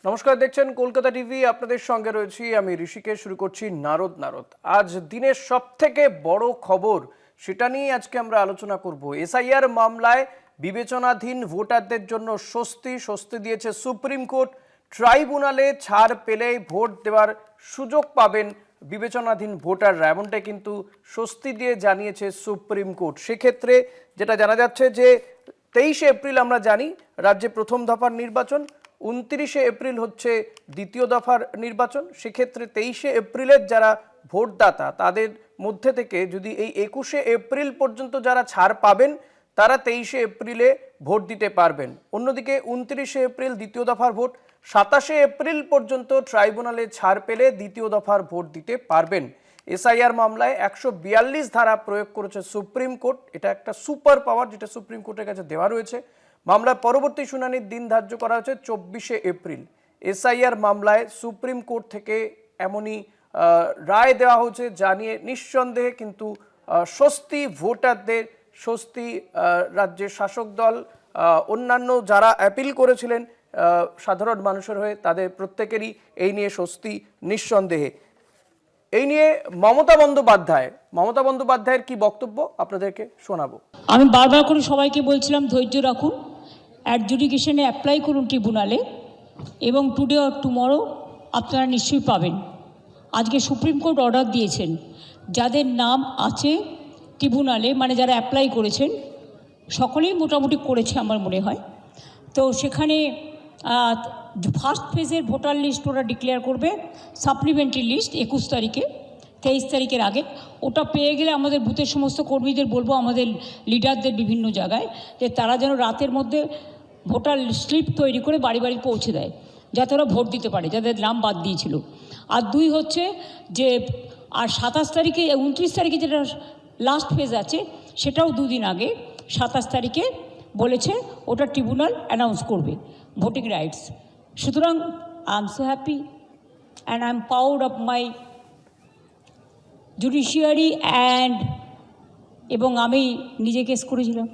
নমস্কার, দেখছেন কলকাতা টিভি। আপনাদের সঙ্গে রয়েছি আমি ঋষিকেশ। শুরু করছি নারদ নারদ। আজ দিনের সবথেকে বড় খবর, সেটা নিয়ে আজকে আমরা আলোচনা করব। এসআইআর মামলায় বিবেচনাধীন ভোটারদের জন্য স্বস্তি দিয়েছে সুপ্রিম কোর্ট। ট্রাইব্যুনালে ছাড় পেলেই ভোট দেওয়ার সুযোগ পাবেন বিবেচনাধীন ভোটাররা, এমনটাই কিন্তু স্বস্তি দিয়ে জানিয়েছে সুপ্রিম কোর্ট। সেক্ষেত্রে যেটা জানা যাচ্ছে যে 23শে এপ্রিল আমরা জানি রাজ্যে প্রথম দফার নির্বাচন, 29শে এপ্রিল হচ্ছে দ্বিতীয় দফার নির্বাচন। সেক্ষেত্রে 23শে এপ্রিলের যারা ভোটদাতা তাদের মধ্যে থেকে যদি এই 21শে এপ্রিল পর্যন্ত যারা ছাড় পাবেন তারা 23শে এপ্রিলে ভোট দিতে পারবেন। অন্যদিকে 29শে এপ্রিল দ্বিতীয় দফার ভোট, 27শে এপ্রিল পর্যন্ত ট্রাইব্যুনালে ছাড় পেলে দ্বিতীয় দফার ভোট দিতে পারবেন। এসআইআর মামলায় 142 ধারা প্রয়োগ করেছে সুপ্রিম কোর্ট। এটা একটা সুপার পাওয়ার যেটা সুপ্রিম কোর্টের কাছে দেওয়া রয়েছে। মামলার পরবর্তী শুনানির দিন ধার্য করা হয়েছে 24শে এপ্রিল। এসআইআর মামলায় সুপ্রিম কোর্ট থেকে এমনই রায় দেওয়া হয়েছে, জানিয়ে নিঃসন্দেহে কিন্তু স্বস্তি ভোটারদের, স্বস্তি রাজ্যের শাসক দল, অন্যান্য যারা অ্যাপিল করেছিলেন সাধারণ মানুষের হয়ে, তাদের প্রত্যেকেরই এই নিয়ে স্বস্তি নিঃসন্দেহে। এই নিয়ে মমতা বন্দ্যোপাধ্যায়ের কি বক্তব্য আপনাদেরকে শোনাবো। আমি বারবার করে সবাইকে বলছিলাম ধৈর্য রাখুন, অ্যাডজুডিকেশনে অ্যাপ্লাই করুন ট্রিব্যুনালে, এবং টুডে অর টুমরো আপনারা নিশ্চয়ই পাবেন। আজকে সুপ্রিম কোর্ট অর্ডার দিয়েছেন যাদের নাম আছে ট্রিব্যুনালে, মানে যারা অ্যাপ্লাই করেছেন সকলেই মোটামুটি করেছে আমার মনে হয়। তো সেখানে ফার্স্ট ফেজের ভোটার লিস্ট ওরা ডিক্লেয়ার করবে, সাপ্লিমেন্টারি লিস্ট 21 তারিখে, 23 তারিখের আগে। ওটা পেয়ে গেলে আমাদের বুথের সমস্ত কর্মীদের বলবো, আমাদের লিডারদের বিভিন্ন জায়গায়, যে তারা যেন রাতের মধ্যে ভোটার স্লিপ তৈরি করে বাড়ি বাড়ি পৌঁছে দেয়, যাতে ওরা ভোট দিতে পারে যাদের নাম বাদ দিয়েছিল। আর দুই হচ্ছে যে আর 27 তারিখে 29 তারিখে যেটা লাস্ট ফেজ আছে, সেটাও দুদিন আগে 27 তারিখে বলেছে ওটা ট্রিব্যুনাল অ্যানাউন্স করবে ভোটিং রাইটস। সুতরাং I am so happy and I am proud of my judiciary and, এবং আমি নিজে কেস করেছিলাম,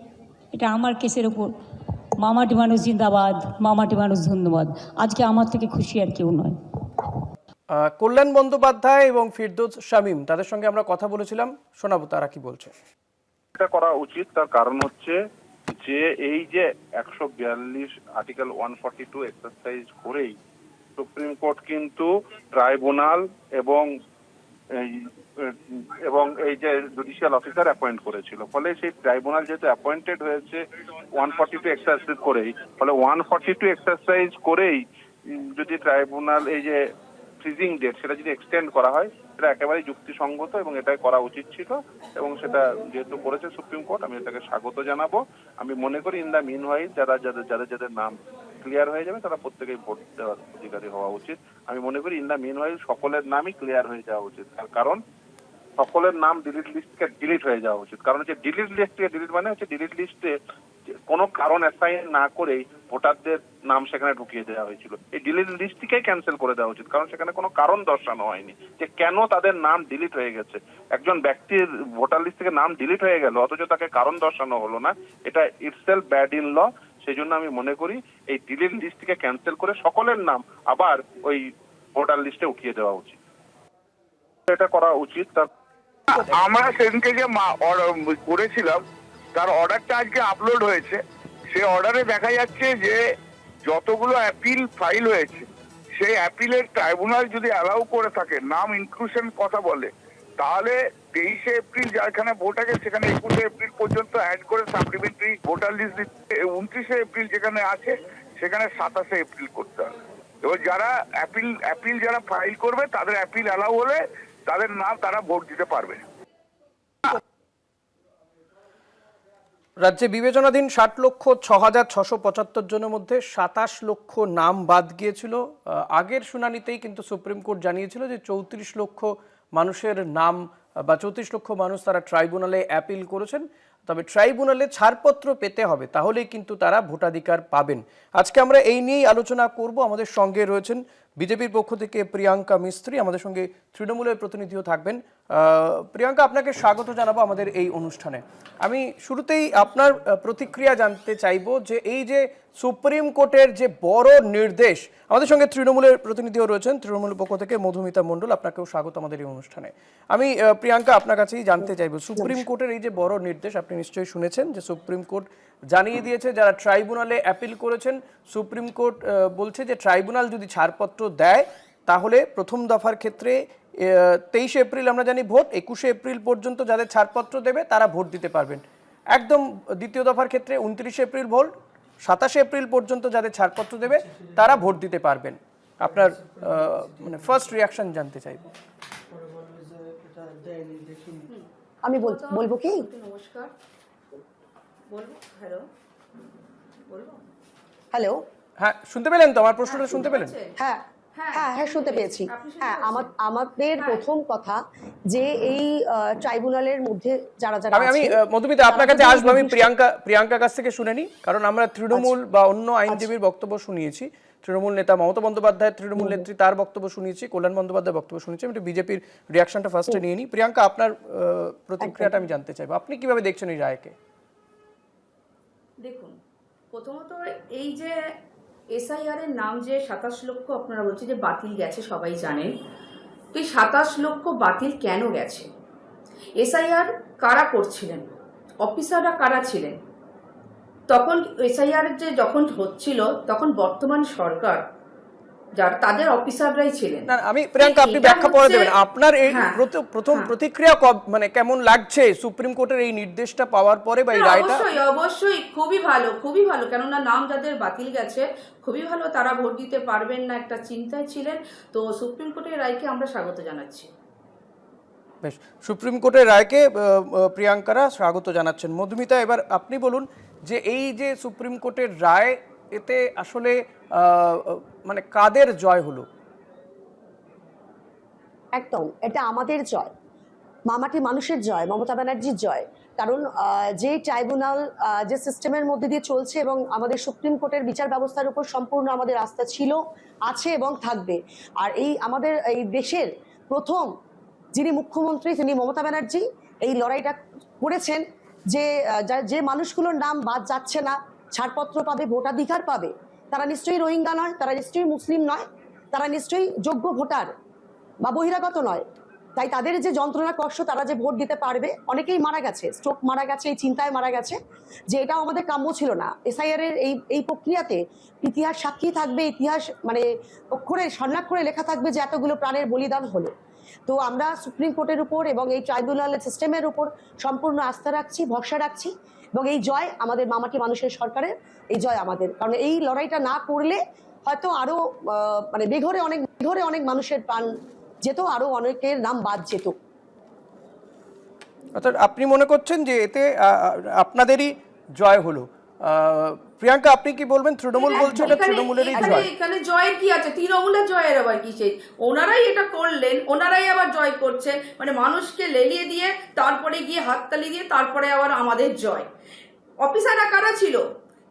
এটা আমার কেসের ওপর। মামাটি মানুষ জিন্দাবাদ, মামাটি মানুষ ধন্যবাদ। আজকে আমার থেকে খুশি আর কেউ নয়। কল্যাণ বন্দ্যোপাধ্যায় এবং ফিরদৌস শামীম, তাদের সঙ্গে আমরা কথা বলেছিলাম, শোনাবো তারা কি বলছে। এটা করা উচিত, তার কারণ হচ্ছে যে এই যে 142 আর্টিকেল 142 এক্সারসাইজ করেই সুপ্রিম কোর্ট কিন্তু ট্রাইব্যুনাল এবং এই যে জুডিশিয়াল অফিসার অ্যাপয়েন্ট করেছিল, ফলে সেই ট্রাইব্যুনাল যেহেতু অ্যাপয়েন্টেড হয়েছে 142 এক্সারসাইজ করেই, ফলে 142 এক্সারসাইজ করেই যদি ট্রাইব্যুনাল এই যে ফ্রিজিং ডেট সেটা যদি এক্সটেন্ড করা হয়, সেটা একেবারেই যুক্তিসঙ্গত এবং এটাই করা উচিত ছিল, এবং সেটা যেহেতু করেছে সুপ্রিম কোর্ট, আমি এটাকে স্বাগত জানাবো। আমি মনে করি ইন দ্য মিন ওয়াইল যাদের নাম ক্লিয়ার হয়ে যাবে তারা প্রত্যেকেই ভোট দেওয়ার অধিকারী হওয়া উচিত। আমি মনে করি ইন দ্য মিন ওয়াইল সকলের নামই ক্লিয়ার হয়ে যাওয়া উচিত, কারণ সকলের নাম ডিলিট লিস্ট থেকে ডিলিট হয়ে যাওয়া উচিত। কারণ হচ্ছে ডিলিট লিস্ট থেকে ডিলিট মানে হচ্ছে ডিলিট লিস্টে কোনো কারণ অ্যাসাইন না করেই ভোটারদের নাম সেখানে ঢুকিয়ে দেওয়া হয়েছিল। এই ডিলিট লিস্টটিকেই ক্যান্সেল করে দেওয়া উচিত, কারণ সেখানে কোনো কারণ দর্শানো হয়নি যে কেন তাদের নাম ডিলিট হয়ে গেছে। একজন ব্যক্তির ভোটার লিস্ট থেকে নাম ডিলিট হয়ে গেল অথচ তাকে কারণ দর্শানো হলো না, এটা ইটসেলফ ব্যাড ইন ল। সেই জন্য আমি মনে করি এই ডিলিট লিস্টটিকে ক্যান্সেল করে সকলের নাম আবার ওই ভোটার লিস্টে উঠিয়ে দেওয়া উচিত, এটা করা উচিত। আমরা সেদিনকে যে করেছিলাম তার অর্ডারটা আজকে আপলোড হয়েছে। সেই অর্ডারে দেখা যাচ্ছে যে যতগুলো অ্যাপিল ফাইল হয়েছে, সেই অ্যাপিলের ট্রাইব্যুনাল যদি অ্যালাউ করে থাকে, নাম ইনক্লুশন কথা বলে, তাহলে 23শে এপ্রিল যেখানে ভোট আছে সেখানে 21শে এপ্রিল পর্যন্ত অ্যাড করে সাপ্লিমেন্টারি ভোটার লিস্ট দিতে, 29শে এপ্রিল যেখানে আছে সেখানে 27শে এপ্রিল করতে হবে। এবার যারা অ্যাপিল যারা ফাইল করবে তাদের অ্যাপিল অ্যালাউ হলে তাদের নাম তারা ভোট দিতে পারবে। রাজ্যে বিবেচনাধীন 60,06,675 জনের মধ্যে 27 লক্ষ নাম বাদ গিয়েছিল। আগের শুনানিতেই কিন্তু সুপ্রিম কোর্ট জানিয়েছিল যে 34 লক্ষ মানুষের নাম বা 34 লক্ষ মানুষ তারা ট্রাইব্যুনালে অ্যাপিল করেছেন। তবে ট্রাইব্যুনালে ছাড়পত্র পেতে হবে, তাহলেই কিন্তু তারা ভোটাধিকার পাবেন। আজকে আমরা এই নিয়েই আলোচনা করব। আমাদের সঙ্গে রয়েছেন বিজেপির পক্ষ থেকে প্রিয়াঙ্কা মিস্ত্রি, আমাদের সঙ্গে তৃণমূলের প্রতিনিধিও থাকবেন। প্রিয়াঙ্কা, আপনাকে স্বাগত জানাবো আমাদের এই অনুষ্ঠানে। আমি শুরুতেই আপনার প্রতিক্রিয়া জানতে চাইবো যে এই যে সুপ্রিম কোর্টের যে বড় নির্দেশ, আমাদের সঙ্গে তৃণমূলের প্রতিনিধিও রয়েছেন, তৃণমূলের পক্ষ থেকে মধুমিতা মণ্ডল, আপনাকেও স্বাগত আমাদের এই অনুষ্ঠানে। আমি প্রিয়াঙ্কা আপনার কাছেই জানতে চাইবো, সুপ্রিম কোর্টের এই যে বড় নির্দেশ, আপনি নিশ্চয়ই শুনেছেন যে সুপ্রিম কোর্ট জানিয়ে দিয়েছে যারা ট্রাইব্যুনালে অ্যাপিল করেছেন, সুপ্রিম কোর্ট বলছে যে ট্রাইব্যুনাল যদি ছাড়পত্র দেয় তাহলে প্রথম দফার ক্ষেত্রে 23 এপ্রিল আমরা জানি ভোট, 21 এপ্রিল পর্যন্ত যাদের ছাড়পত্র দেবে তারা ভোট দিতে পারবেন। একদম দ্বিতীয় দফার ক্ষেত্রে 29 এপ্রিল ভোট, 27 এপ্রিল পর্যন্ত যাদের ছাড়পত্র দেবে তারা ভোট দিতে পারবেন। আপনার মানে ফার্স্ট রিয়াকশন জানতে চাইব। আমি বলবো কি? নমস্কার, বলবো। হ্যালো, বলবো। হ্যালো, হ্যাঁ, শুনতে পেলেন তো? আমার প্রশ্নটা শুনতে পেলেন? হ্যাঁ হ্যাঁ হ্যাঁ শুনতে পেয়েছি। হ্যাঁ, আমাদের প্রথম কথা যে এই ট্রাইব্যুনালের মধ্যে যারা যারা আমি মধুমিতা আপনার কাছে আসবো। আমি প্রিয়াঙ্কার কাছ থেকে শুনে নিই, কারণ আমরা তৃণমূল বা অন্য আইনজীবীর বক্তব্য শুনিয়েছি, তৃণমূল নেতা মমতা বন্দ্যোপাধ্যায়, তৃণমূল নেত্রী তার বক্তব্য শুনিয়েছি, কল্যাণ বন্দ্যোপাধ্যায়ের বক্তব্য শুনেছি। আমি বিজেপির রিয়াকশনটা ফার্স্টে নিয়ে নিই। প্রিয়াঙ্কা, আপনার প্রতিক্রিয়াটা আমি জানতে চাইবো, আপনি কিভাবে দেখছেন এই রায়কে? দেখুন, প্রথমত এই যে এসআইআর এর নাম যে 27 লক্ষ আপনারা বলছেন যে বাতিল গেছে, সবাই জানেন। তো এই 27 লক্ষ বাতিল কেন গেছে? এসআইআর কারা করছিলেন, অফিসাররা কারা ছিলেন? তখন এসআইআর যে যখন হচ্ছিল তখন বর্তমান সরকার যার তাদের অফিসাররাই ছিলেন। না, আমি প্রিয়াঙ্কা, আপনি ব্যাখ্যা পরে দেবেন। আপনার এই প্রথম প্রতিক্রিয়া মানে কেমন লাগছে সুপ্রিম কোর্টের এই নির্দেশটা পাওয়ার পরে বা এই রায়টা? অবশ্যই খুবই ভালো, কেননা নাম যাদের বাতিল গেছে খুবই ভালো, তারা ভোট দিতে পারবেন না একটা চিন্তায় ছিলেন। তো সুপ্রিম কোর্টের রায়কে আমরা স্বাগত জানাচ্ছি। বেশ, সুপ্রিম কোর্টের রায়কে প্রিয়াঙ্কারা স্বাগত জানাচ্ছেন। মধুমিতা, এবার আপনি বলুন যে এই যে সুপ্রিম কোর্টের রায়, এতে আসলে মানে কাদের জয় হলো? একদম এটা আমাদের জয়, মামাটি মানুষের জয়, মমতা ব্যানার্জির জয়। কারণ যে ট্রাইব্যুনাল যে সিস্টেমের মধ্যে দিয়ে চলছে এবং আমাদের সুপ্রিম কোর্টের বিচার ব্যবস্থার উপর সম্পূর্ণ আমাদের আস্থা ছিল, আছে এবং থাকবে। আর এই আমাদের এই দেশের প্রথম যিনি মুখ্যমন্ত্রী, তিনি মমতা ব্যানার্জি এই লড়াইটা করেছেন যে যে মানুষগুলোর নাম বাদ যাচ্ছে না, ছাড়পত্র পাবে, ভোটাধিকার পাবে, তারা নিশ্চয়ই রোহিঙ্গা নয়, তারা নিশ্চয়ই মুসলিম নয়, তারা নিশ্চয়ই যোগ্য ভোটার বা বহিরাগত নয়। তাই তাদের যে যন্ত্রণা কষ্ট, তারা যে ভোট দিতে পারবে। অনেকেই মারা গেছে, স্ট্রোক মারা গেছে, এই চিন্তায় মারা গেছে, যে এটাও আমাদের কাম্য ছিল না। এসআইআর এর এই প্রক্রিয়াতে ইতিহাস সাক্ষী থাকবে, ইতিহাস মানে অক্ষরে স্বর্ণাক্ষরে লেখা থাকবে যে এতগুলো প্রাণের বলিদান হলো। তো আমরা সুপ্রিম কোর্টের উপর এবং এই ট্রাইব্যুনাল সিস্টেমের উপর সম্পূর্ণ আস্থা রাখছি, ভরসা রাখছি, এবং এই জয় আমাদের মামাটি মানুষের সরকারের, এই জয় আমাদের। কারণ এই লড়াইটা না করলে হয়তো আরো মানে বেঘরে অনেক মানুষের প্রাণ যেত, আরো অনেকের নাম বাদ যেত। অর্থাৎ আপনি মনে করছেন যে এতে আপনাদেরই জয় হলো। প্রিয়াঙ্কা, আপনি কি বলবেন? তৃণমূল বলছে এটা তৃণমূলেরই জয়। এখানে জয়ের কি আছে? তৃণমূলের জয়ের আবার কি? সেই ওনারাই এটা করলেন, ওনারাই আবার জয় করছেন, মানে মানুষকে লেলিয়ে দিয়ে তারপরে গিয়ে হাততালি দিয়ে তারপরে আবার আমাদের জয়। অফিসাররা কারা ছিল,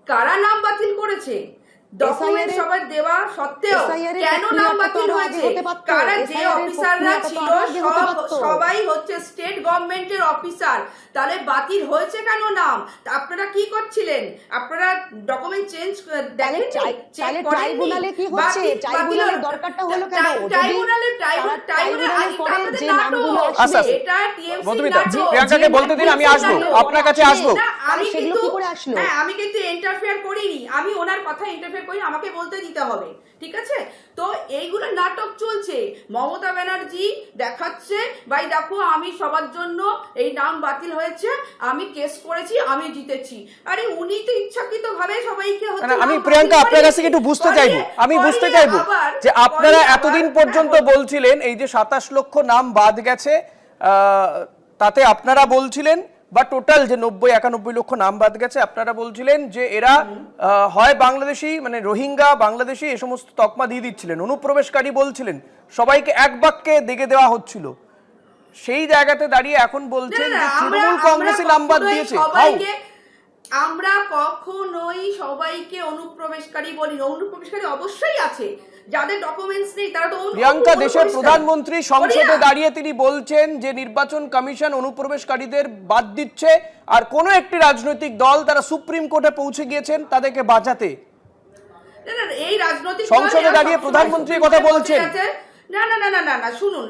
কারা নাম বাতিল করেছে, ডকুমেন্ট সবার দেওয়া সত্ত্বেও কেন নাম বাতিল হয়েছে? কারা যে অফিসাররা ছিল সবাই হচ্ছে স্টেট গভর্নমেন্টের অফিসার, তাহলে বাতিল হয়েছে কেন নাম? আপনারা কি করছিলেন? আপনারা ডকুমেন্ট চেঞ্জ দেখেন, চেক ট্রাইব্যুনালে কি হচ্ছে? ট্রাইব্যুনালের দরকারটা হলো কেন? এটা টিএমসি মধুমিতা, প্রিয়াঙ্কাকে বলতে দিন, আমি আসবো আপনার কাছে আসবো। আমি কিন্তু ইন্টারফেয়ার করিনি, আমি ওনার কথা ইন্টারফেয়ার করি, আমাকে বলতে দিতে হবে, ঠিক আছে? তো এইগুলো নাটক চলছে। মমতা ব্যানার্জি দেখাচ্ছে, ভাই দেখো আমি সবার জন্য এই নাম বাতিল হয়েছে, আমি কেস করেছি, আমি জিতেছি। আরে উনি তো ইচ্ছাকৃত ভাবে সবাইকে আমি প্রিয়াঙ্কা আপনার কাছে একটু বুঝতে চাইবো, যে আপনারা এতদিন পর্যন্ত বলছিলেন এই যে 27 লক্ষ নাম বাদ গেছে, তাতে আপনারা বলছিলেন বা টোটাল যে 90-91 লক্ষ নাম বাদ গেছে, আপনারা বলছিলেন যে এরা হয় বাংলাদেশি, মানে রোহিঙ্গা, বাংলাদেশি এই সমস্ত তকমা দিয়ে দিচ্ছিলেন, অনুপ্রবেশকারী বলছিলেন, সবাইকে এক বাক্যে দেখে দেওয়া হচ্ছিল। সেই জায়গাতে দাঁড়িয়ে এখন বলছেন যে তৃণমূল কংগ্রেসই নাম বাদ দিয়েছে। আমরা কখনোই সবাইকে অনুপ্রবেশকারী বলি না। অনুপ্রবেশকারী অবশ্যই আছে, যাদের ডকুমেন্টস নেই তারা তো প্রিয়াঙ্কা, দেশের অনুপ্রবেশকারী। প্রধানমন্ত্রী সংসদে বলি না? দাঁড়িয়ে তিনি বলছেন যে নির্বাচন কমিশন অনুপ্রবেশকারীদের বাদ দিচ্ছে, আর কোনো একটি রাজনৈতিক দল তারা সুপ্রিম কোর্টে পৌঁছে গিয়েছেন তাদেরকে বাঁচাতে। না, না, এই রাজনৈতিক সংসদে দল এরা দাঁড়িয়ে সবসময় প্রধানমন্ত্রী সুপ্রিম কথা কোর্টে বলছেন। আছে। না না না না না না শুনুন,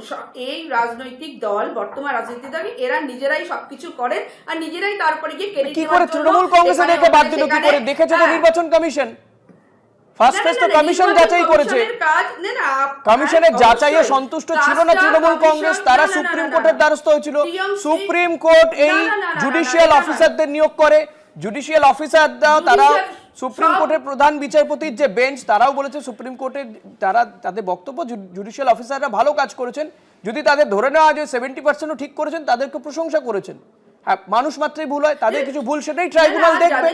এই রাজনৈতিক দল, বর্তমান রাজনৈতিক দল, এরা নিজেরাই সবকিছু করে আর নিজেরাই তারপরে গিয়ে ক্রেডিট কি করে তৃণমূল কংগ্রেস এদেরকে বাদ দিল? কি করে? দেখেছে তো নির্বাচন কমিশন, ফার্স্ট ফেজ তো কমিশন যাচাই করেছে। কমিশনের যাচাইয়ে সন্তুষ্ট ছিল না তৃণমূল কংগ্রেস, তারা সুপ্রিম কোর্টের দ্বারস্থ হয়েছিল। সুপ্রিম কোর্ট এই জুডিশিয়াল অফিসারদের নিয়োগ করে, জুডিশিয়াল অফিসাররা তারা সুপ্রিম কোর্টের প্রধান বিচারপতির যে বেঞ্চ, তারাও বলেছে সুপ্রিম কোর্টের তারা তাদের বক্তব্য জুডিশিয়াল অফিসাররা ভালো কাজ করেছেন। যদি তাদের ধরে নেওয়া যে 70%ও ঠিক করেছেন, তাদেরকে প্রশংসা করেছেন। হ্যাঁ, মানুষ মাত্রই ভুল হয়, তাদের কিছু ভুল সেটাই ট্রাইব্যুনাল দেখবে।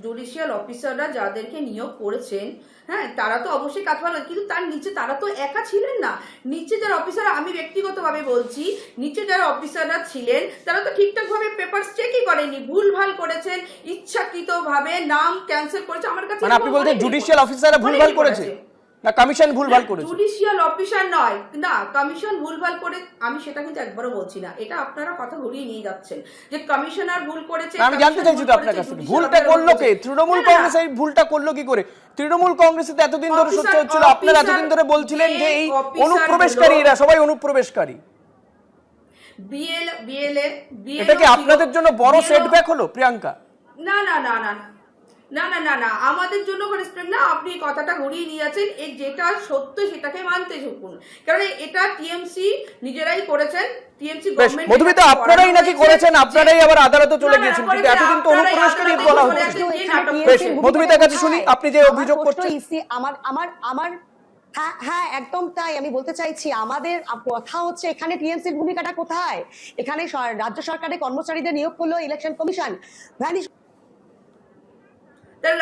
জুডিশিয়াল অফিসাররা যাদেরকে নিয়োগ করেছেন, হ্যাঁ, তারা তো অবশ্যই কাজ ভালো, কিন্তু তার নিচে তারা তো একা ছিলেন না। নিচে যারা অফিসার, আমি ব্যক্তিগতভাবে বলছি, নিচে যারা অফিসাররা ছিলেন তারা তো ঠিকঠাকভাবে পেপারস চেকই করেনি, ভুলভাল করেছেন, ইচ্ছাকৃতভাবে নাম ক্যান্সেল করেছে। আমার কাছে মানে আপনি বলতে জুডিশিয়াল অফিসাররা ভুলভাল করেছে না কমিশন ভুলভাল করেছে? জুডিশিয়াল অফিসার নয়, না, কমিশন ভুলভাল করে, আমি সেটা কিন্তু একবারও বলছি না। এটা আপনারা কথা ঘুরিয়ে নিয়ে যাচ্ছেন যে কমিশনার ভুল করেছে। আমি জানতে চাইছি তো আপনার কাছ থেকে, ভুলটা করলো কে? তৃণমূল কংগ্রেস এই ভুলটা করলো কি করে? তৃণমূল কংগ্রেসে তো এতদিন ধরে সোচ্চার হচ্ছিল, আপনারা এতদিন ধরে বলছিলেন যে এই অনুপ্রবেশকারীরা সবাই অনুপ্রবেশকারী। এটা কি আপনাদের জন্য বড় সেটব্যাক হলো প্রিয়াঙ্কা? না না না না না না না না আমাদের জন্য না, আপনি কথাটা ঘুরিয়ে নিয়ে যাচ্ছেন। এই যেটা সত্য সেটাকে মানতে শিখুন, কারণ এটা টিএমসি নিজেরাই করেছেন। টিএমসি গভর্নমেন্ট মধুমিতা, আপনারাই নাকি করেছেন, আপনারাই আবার আদালতে চলে গিয়েছেন, কিন্তু এতদিন তো অনুপ্রবেশকারী বলা হচ্ছে। বেশ, মধুমিতার কাছে শুনি, আপনি যে অভিযোগ করছেন। আমার হ্যাঁ হ্যাঁ একদম তাই। আমি বলতে চাইছি, আমাদের কথা হচ্ছে এখানে টিএমসির ভূমিকাটা কোথায়? এখানে রাজ্য সরকারের কর্মচারীদের নিয়োগ করলো ইলেকশন কমিশন।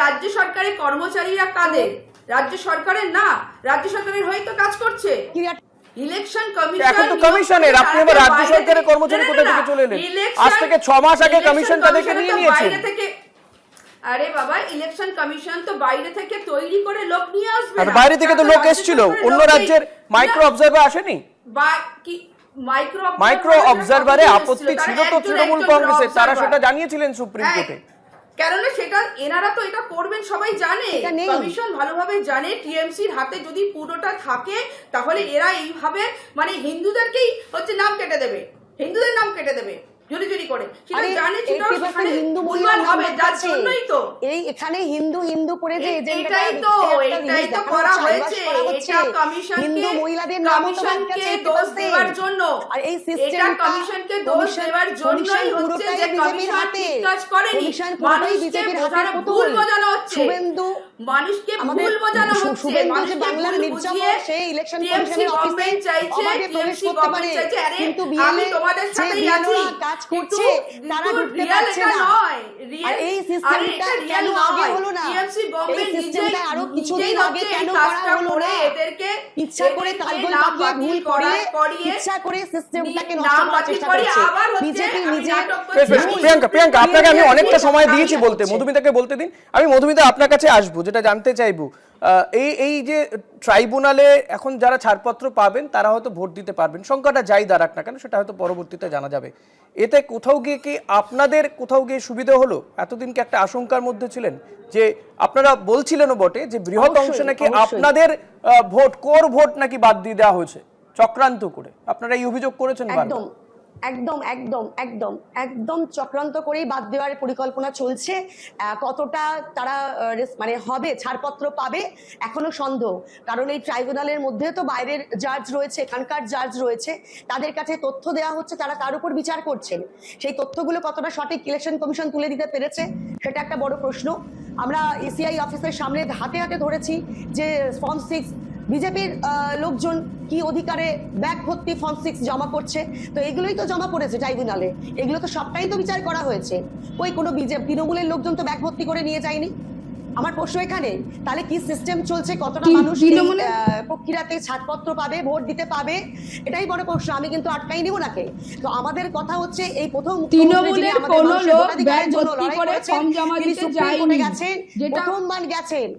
রাজ্য সরকারের কর্মচারীরা কাদের? রাজ্য সরকারের না, রাজ্য সরকারের হয়ে তো কাজ করছে ইলেকশন কমিশন। এখন তো কমিশনের, আপনি আবার রাজ্য সরকারের কর্মচারী কোথা থেকে চলে এলেন? আজ থেকে 6 মাস আগে কমিশন তাদেরকে নিয়ে নিয়েছে। আরে বাবা, ইলেকশন কমিশন তো বাইরে থেকে তৈরি করে লোক নিয়ে আসবে। আর বাইরে থেকে তো লোক এসেছিল, অন্য রাজ্যের মাইক্রো অবজারভার আসেনি? মাইক্রো অবজারভারে আপত্তি ছিল তো তৃণমূল কংগ্রেসের, তারা সেটা জানিয়েছিলেন সুপ্রিম কোর্টে। কেননা সেটা এনারা তো এটা করবেন সবাই জানে, কমিশন ভালোভাবে জানে। টিএমসির হাতে যদি পুরোটা থাকে তাহলে এরা এইভাবে মানে হিন্দুদেরকেই হচ্ছে নাম কেটে দেবে, হিন্দুদের নাম কেটে দেবে জুরি করে। সেটা জানে, সেটা হিন্দু মুসলমান হবে, যার জন্যই তো এই এখানে হিন্দু হিন্দু করে যে এটাই তো করা হয়েছে। এটা কমিশনকে দোষ দেওয়ার জন্য, আর এই সিস্টেম কমিশনকে দোষ দেওয়ার জন্যই হচ্ছে যে কমিশন ঠিক কাজ করেনি। মানুষকে বোঝানো, ভুল বোঝানো হচ্ছে, মানুষকে ভুল বোঝানো হচ্ছে, মানুষকে ভুল বুঝিয়ে টিএমসি গভর্নমেন্ট চাইছে, টিএমসি গভর্নমেন্ট চাইছে আরে আমি তোমাদের সাথেই আছি, কাজ করছে, তারা ঢুকতে পারছে না। আর এই সিস্টেমটা কেন আগে হলো না? টিএমসি গভর্নমেন্ট নিজেই আরো কিছুদিন আগে কেন করা হলো না? এদেরকে ইচ্ছা করে তালগোল পাকিয়ে ভুল করিয়ে ইচ্ছা করে সিস্টেমটাকে নষ্ট করার চেষ্টা করছে বিজেপি নিজে। প্রিয়াঙ্কা, আপনাকে আমি অনেকটা সময় দিয়েছি বলতে, মধুমিতাকে বলতে দিন। আমি মধুমিতা আপনার কাছে আসবো, যেটা জানতে চাইবো, এই যে ট্রাইব্যুনালে এখন যারা ছাড়পত্র পাবেন তারা হয়তো ভোট দিতে পারবেন, সংখ্যাটা যাই দাঁড়াক না কেন সেটা হয়তো পরবর্তীতে জানা যাবে। এতে কোথাও গিয়ে কি আপনাদের কোথাও গিয়ে সুবিধা হলো? এতদিন কি একটা আশঙ্কার মধ্যে ছিলেন যে আপনারা বলছিলেনও বটে যে বৃহৎ অংশে নাকি আপনাদের ভোট, কোর ভোট নাকি বাদ দিয়ে দেওয়া হয়েছে চক্রান্ত করে, আপনারা এই অভিযোগ করেছেন? একদম একদম একদম একদম চক্রান্ত করেই বাদ দেওয়ার পরিকল্পনা চলছে। কতটা তারা মানে হবে, ছাড়পত্র পাবে, এখনো সন্দেহ। কারণ এই ট্রাইব্যুনালের মধ্যে তো বাইরের জাজ রয়েছে, এখানকার জাজ রয়েছে, তাদের কাছে তথ্য দেওয়া হচ্ছে, তারা তার উপর বিচার করছেন। সেই তথ্যগুলো কতটা সঠিক ইলেকশন কমিশন তুলে দিতে পেরেছে সেটা একটা বড় প্রশ্ন। আমরা ইসিআই অফিসের সামনে হাতে হাতে ধরেছি যে ফর্ম 6 বিজেপির লোকজন কি অধিকারে ব্যাগ ভর্তি ফর্ম 6 জমা করছে, তো এগুলোই তো জমা পড়েছে ট্রাইব্যুনালে, এগুলো তো সবটাই তো বিচার করা হয়েছে। ওই কোনো বিজেপি তৃণমূলের লোকজন তো ব্যাগ ভর্তি করে নিয়ে যায়নি, আমার প্রশ্ন এখানে, তাহলে কি সিস্টেম চলছে, কতটা তৃ- মানুষ তৃণমূলে- প্রক্রিয়াতে ছাড়পত্র পাবে, ভোট দিতে পাবে, এটাই বড় প্রশ্ন। আমি কিন্তু আটকাই নিব নাকে। তো আমাদের কথা হচ্ছে এই প্রথম তৃণমূলের কোনো লোক ব্যাগ ভর্তি লড়াই করে করেছেন, ফর্ম জমা তিনি দিতে সুপ্রিম কোর্টে যায়নি। গেছেন, যেটা- প্রথমবার গেছেন।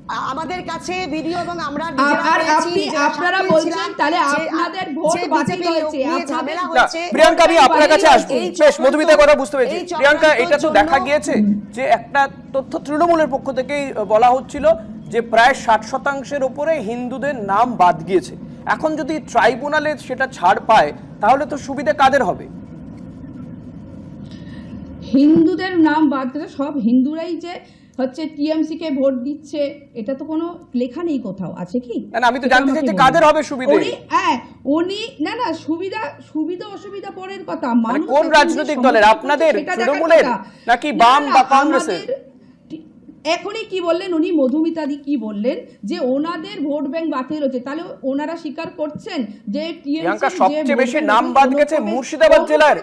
আমাদের কাছে ভিডিও এবং আমরা আর নিজেরা পেয়েছি, আপনি নিজেরা আপনারা সাক্ষী বলছেন ছিলাম তাহলে যে আপনাদের ভোট যে বাতিল BJP হয়েছে, নিয়ে আপনাদের ঝামেলা না, হয়েছে। প্রিয়াঙ্কা আমি আপনার কাছে আসবো। এই বেশ, চক্রান্ত- মধুমিতার কথা বুঝতে পেরেছি। এই প্রিয়াঙ্কা, এটা তো চক্রান্তর দেখা জন্য- গিয়েছে যে একটা তথ্য তৃণমূলের পক্ষ থেকেই বলা হচ্ছিল যে প্রায় 60% উপরে হিন্দুদের নাম বাদ গিয়েছে। এখন যদি ট্রাইব্যুনালে সেটা ছাড় পায় তাহলে তো সুবিধা কাদের হবে? হিন্দুদের নাম বাদ দিলে সব হিন্দুরাই যে হচ্ছে টিএমসি কে ভোট দিচ্ছে, এটা তো কোনো লেখা নেই কোথাও, আছে কি? না, আমি তো এটা জানতে আমাকে চাইছি বলুন। কাদের হবে সুবিধে? উনি না সুবিধা সুবিধা অসুবিধা পরের কথা, মানে মানুষ কোন এখন যে রাজনৈতিক সমস্যা দলের? করছে আপনাদের, সেটা দেখার তৃণমূলের, কথা। নাকি না, বাম না, বা কংগ্রেসের? এখনই কি বললেন উনি, মধুমিতাদি কি বললেন যে ওনাদের ভোট ব্যাংক বাতিল হচ্ছে, তাহলে ওনারা স্বীকার করছেন যে প্রিয়াঙ্কা, সবচেয়ে বেশি নাম বাদ গেছে মুর্শিদাবাদ জেলার।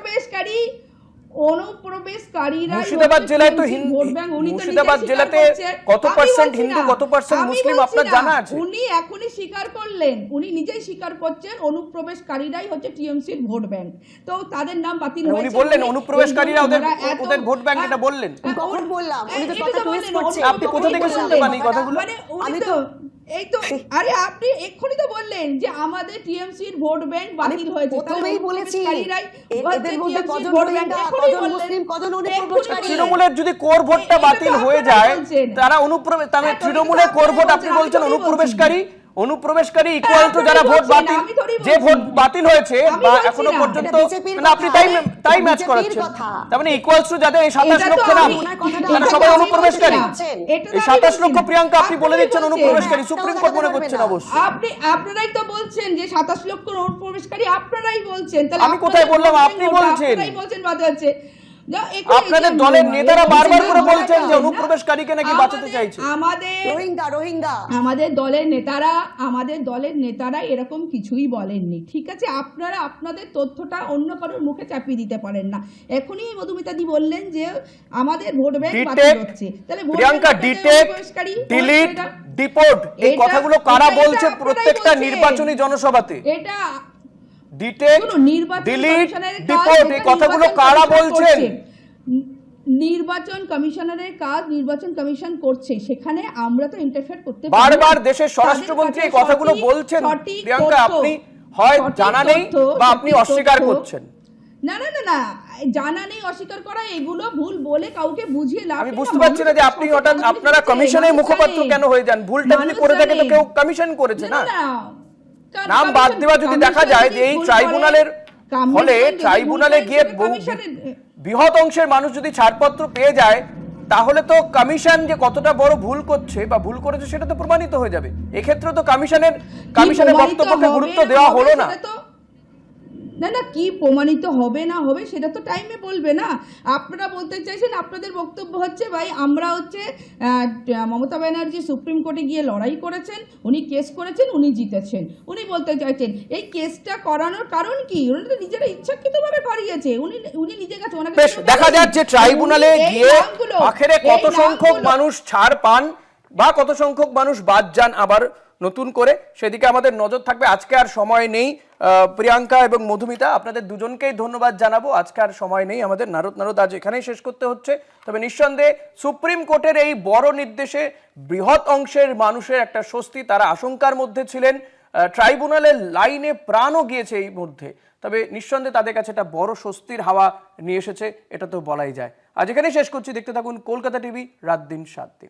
অনুপ্রবেশকারীরা মুর্শিদাবাদ জেলায় তো ভোট ব্যাংক, উনি তো নিজেই মুর্শিদাবাদ স্বীকার জেলাতে করছেন। কত আমি পার্সেন্ট বলছি হিন্দু, না, কত পার্সেন্ট আমি মুসলিম বলছি আপনার না, জানা আছে? উনি এখনই স্বীকার করলেন, উনি নিজেই স্বীকার করছেন অনুপ্রবেশকারীরাই হচ্ছে টিএমসির ভোট ব্যাংক, তো তাদের নাম বাতিল হয়েছে। উনি বললেন অনুপ্রবেশকারীরা ওদের ওনারা ভোট ব্যাংক, এটা বললেন। কখন বললাম? উনি তো এটা কথা তো twist বললেন, করছেন। আপনি কোথা থেকে শুনতে পান এই কথাগুলো? মানে উনি আমি তো এই তো আরে আপনি এক্ষুনি তো বললেন যে আমাদের টিএমসির ভোট ব্যাংক বাতিল হয়েছে, তাহলে প্রথমেই বলেছি অনুপ্রবেশকারীরাই এদের মধ্যে TMC কজন ভোট ব্যাংক, রোহিঙ্গা, এখনই কজন বললেন। মুসলিম, কজন এক্ষুনি অনুপ্রবেশকারী। বললেন। তৃণমূলের যদি কোর ভোটটা এটা তো বাতিল হয়ে আপনারাই যায়, বলছেন। তারা অনুপ্রবেশ, তাহলে এতদিন তো তৃণমূলের কোর আপনারাই ভোট বলছেন, আপনি আমি বলছেন থোড়ি অনুপ্রবেশকারী, অনুপ্রবেশকারী ইকুয়াল টু আপনারাই যারা ভোট বলছেন, বাতিল, আমি থোড়ি যে ভোট বলছি। বাতিল হয়েছে আমি বা বলছি এখনো না। পর্যন্ত, এটা BJP র মানে আপনি কথা। তাই এটা ম্যাচ BJP র করাচ্ছেন। কথা। তার মানে ইকুয়ালস টু যাদের এই 27 এটা তো লক্ষ নাম, আমি- ওনার কথাটা তারা আমি সবাই বলছি অনুপ্রবেশকারী। না। এটা তো এই আমি 27 বলছি লক্ষ না। প্রিয়াঙ্কা আপনি বলে দিচ্ছেন বলছেন। অনুপ্রবেশকারী, একটাও সুপ্রিম দেখাতে কোর্ট মনে পারবে করছেন না। অবশ্যই। আপনারাই তো বলছেন যে 27 লক্ষ অনুপ্রবেশকারী, আপনারাই বলছেন, তাহলে আমি কোথায় বললাম? আপনি বলছেন। আপনারাই বলছেন বাদ আছে। আপনাদের দলের নেতারা বারবার করে বলছেন যে অনুপ্রবেশকারীকে নাকি বাঁচাতে চাইছে। আমাদের দলের নেতারা এরকম কিছুই বলেননি, ঠিক আছে? আপনারা আপনাদের তথ্যটা অন্য কারোর মুখে চাপিয়ে দিতে পারেন না। এখনই মধুমিতাদি বললেন যে আমাদের ভোট ব্যাংক বাতিল হচ্ছে, তাহলে ভোট প্রিয়াঙ্কা, ব্যাংক ডিটেক্ট, অনুপ্রবেশকারী ডিলিট, এটা- ডিপোর্ট, এই এটা- কথাগুলো কারা এটা বলছে আপনারাই প্রত্যেকটা বলছেন। নির্বাচনী জনসভাতে? এটা ডিটেক্ট, শুনুন, নির্বাচন ডিলিট, কমিশনের কাজ, ডিপোর্ট, এই এটা কথাগুলো নির্বাচন কারা কমিশন বলছেন? করছে। নির্বাচন কমিশনের কাজ নির্বাচন কমিশন করছে, সেখানে আমরা তো ইন্টারফেয়ার করতে পারি না। বারবার দেশের স্বরাষ্ট্রমন্ত্রী এই কথাগুলো বলছেন। প্রিয়াঙ্কা, আপনি হয় জানা নেই বা আপনি অস্বীকার করছেন। না না না না, জানা নেই, অস্বীকার করা, এগুলো ভুল বলে কাউকে বুঝিয়ে লাভ আমি নেই। বুঝতে না, পারছি না যে মানুষ আপনি সচেতন, হঠাৎ মানুষ আপনারা বুঝছে, কমিশনের মানুষ মুখপাত্র জানে। কেন হয়ে যান? ভুলটা যদি মানুষ করে থাকে তো জানে। কেউ কমিশন করেছে না। নাম কমিশন- বাদ দেওয়া যদি দেখা কমিশন যায় যদি যে এই ভুল ট্রাইব্যুনালের করে, কমিশন ফলে যদি ভুল ট্রাইব্যুনালে করে, গিয়ে সেটা কমিশনের- বৃহৎ অংশের মানুষ যদি ছাড়পত্র পেয়ে যায়, তাহলে তো কমিশন যে কতটা বড় ভুল করছে বা ভুল করেছে সেটা তো প্রমাণিত হয়ে যাবে। এক্ষেত্রে তো কমিশনের প্রমাণিত বক্তব্যকে হবে গুরুত্ব না দেওয়া হবে হলো না। সেটা তো- না না, কি প্রমাণিত হবে না হবে সেটা তো টাইমে বলবে না। আপনারা বলতে চাইছেন, আপনাদের বক্তব্য হচ্ছে ভাই আমরা হচ্ছে মমতা ব্যানার্জি সুপ্রিম কোর্টে গিয়ে লড়াই করেছেন, উনি কেস করেছেন, উনি জিতেছেন। উনি বলতে চাইছেন এই কেসটা করানোর কারণ কি? উনি তো নিজেরা ইচ্ছাকৃতভাবে করিয়েছে, উনি নিজের কাছে ওনাকে বেশ, দেখা যাক যে ট্রাইব্যুনালে উনি এই গিয়ে নামগুলো- আখেরে এই কত সংখ্যক নামগুলো- মানুষ ছাড় পান বা কত সংখ্যক মানুষ বাদ যান আবার নতুন করে, সেদিকে আমাদের নজর থাকবে। আজকে আর সময় নেই। প্রিয়াঙ্কা এবং মধুমিতা, আপনাদের দুজনকেই ধন্যবাদ জানাবো। আজকে আর সময় নেই আমাদের। নারদ আজ এখানেই শেষ করতে হচ্ছে। তবে নিঃসন্দেহে সুপ্রিম কোর্টের এই বড় নির্দেশে বৃহৎ অংশের মানুষের একটা স্বস্তি, তারা আশঙ্কার মধ্যে ছিলেন। ট্রাইব্যুনালের লাইনে প্রাণও গিয়েছে এই মধ্যে। তবে নিঃসন্দেহে তাদের কাছে একটা বড় স্বস্তির হাওয়া নিয়ে এসেছে, এটা তো বলাই যায়। আজ এখানেই শেষ করছি। দেখতে থাকুন কলকাতা টিভি, রাত দিন 7 দিন।